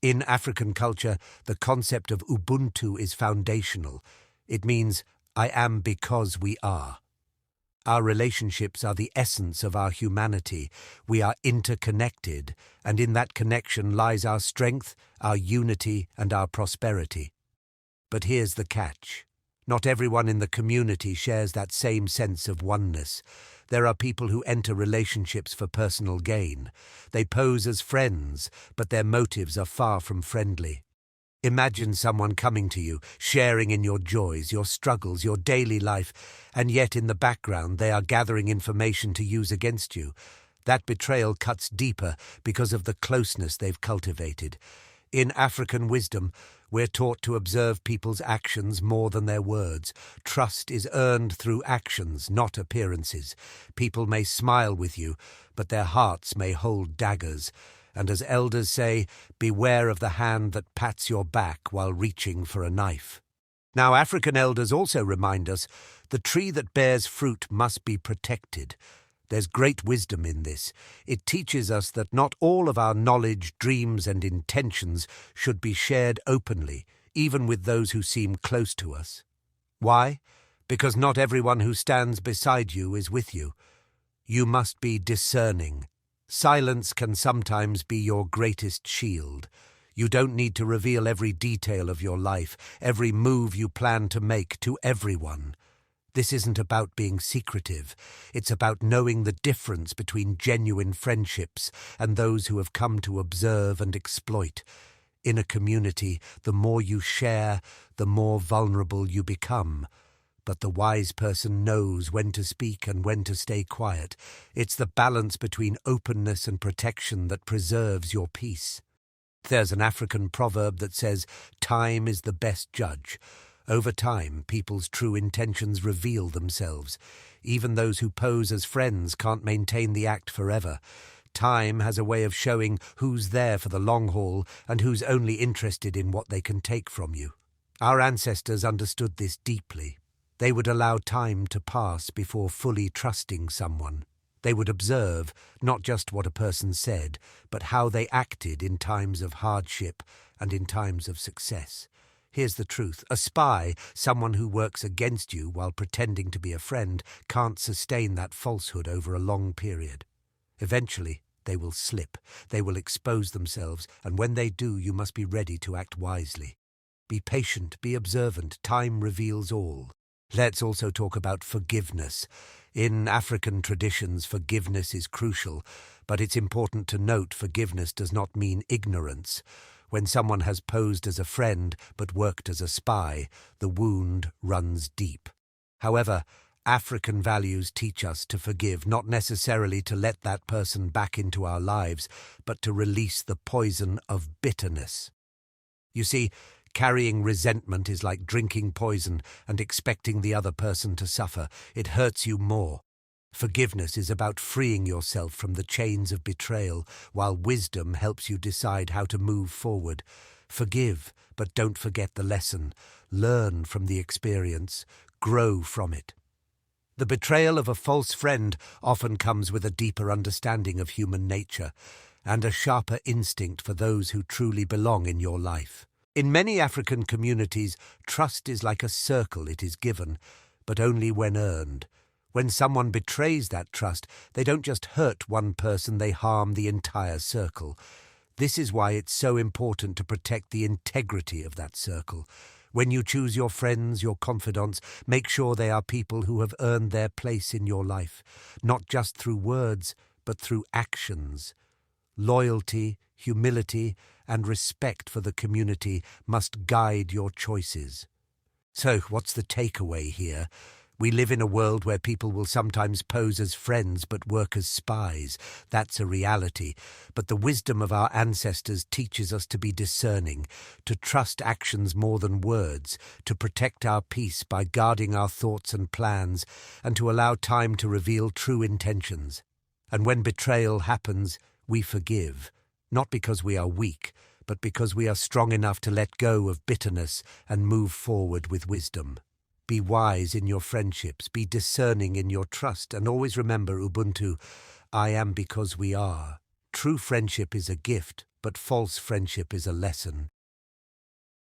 In African culture, the concept of Ubuntu is foundational. It means, I am because we are. Our relationships are the essence of our humanity. We are interconnected, and in that connection lies our strength, our unity, and our prosperity. But here's the catch. Not everyone in the community shares that same sense of oneness. There are people who enter relationships for personal gain. They pose as friends, but their motives are far from friendly. Imagine someone coming to you, sharing in your joys, your struggles, your daily life, and yet in the background they are gathering information to use against you. That betrayal cuts deeper because of the closeness they've cultivated. In African wisdom, we're taught to observe people's actions more than their words. Trust is earned through actions, not appearances. People may smile with you, but their hearts may hold daggers. And as elders say, beware of the hand that pats your back while reaching for a knife. Now, African elders also remind us, the tree that bears fruit must be protected. There's great wisdom in this. It teaches us that not all of our knowledge, dreams, and intentions should be shared openly, even with those who seem close to us. Why? Because not everyone who stands beside you is with you. You must be discerning. Silence can sometimes be your greatest shield. You don't need to reveal every detail of your life, every move you plan to make to everyone. This isn't about being secretive. It's about knowing the difference between genuine friendships and those who have come to observe and exploit. In a community, the more you share, the more vulnerable you become. But the wise person knows when to speak and when to stay quiet. It's the balance between openness and protection that preserves your peace. There's an African proverb that says, "Time is the best judge." Over time, people's true intentions reveal themselves. Even those who pose as friends can't maintain the act forever. Time has a way of showing who's there for the long haul and who's only interested in what they can take from you. Our ancestors understood this deeply. They would allow time to pass before fully trusting someone. They would observe not just what a person said, but how they acted in times of hardship and in times of success. Here's the truth. A spy, someone who works against you while pretending to be a friend, can't sustain that falsehood over a long period. Eventually, they will slip. They will expose themselves, and when they do, you must be ready to act wisely. Be patient, be observant. Time reveals all. Let's also talk about forgiveness. In African traditions, forgiveness is crucial, but it's important to note forgiveness does not mean ignorance. When someone has posed as a friend but worked as a spy, the wound runs deep. However, African values teach us to forgive, not necessarily to let that person back into our lives, but to release the poison of bitterness. You see, carrying resentment is like drinking poison and expecting the other person to suffer. It hurts you more. Forgiveness is about freeing yourself from the chains of betrayal, while wisdom helps you decide how to move forward. Forgive, but don't forget the lesson. Learn from the experience. Grow from it. The betrayal of a false friend often comes with a deeper understanding of human nature and a sharper instinct for those who truly belong in your life. In many African communities, trust is like a circle. It is given, but only when earned. When someone betrays that trust, they don't just hurt one person, they harm the entire circle. This is why it's so important to protect the integrity of that circle. When you choose your friends, your confidants, make sure they are people who have earned their place in your life, not just through words, but through actions. Loyalty, humility, and respect for the community must guide your choices. So, what's the takeaway here? We live in a world where people will sometimes pose as friends but work as spies. That's a reality. But the wisdom of our ancestors teaches us to be discerning, to trust actions more than words, to protect our peace by guarding our thoughts and plans, and to allow time to reveal true intentions. And when betrayal happens, we forgive, not because we are weak, but because we are strong enough to let go of bitterness and move forward with wisdom. Be wise in your friendships, be discerning in your trust, and always remember, Ubuntu, I am because we are. True friendship is a gift, but false friendship is a lesson.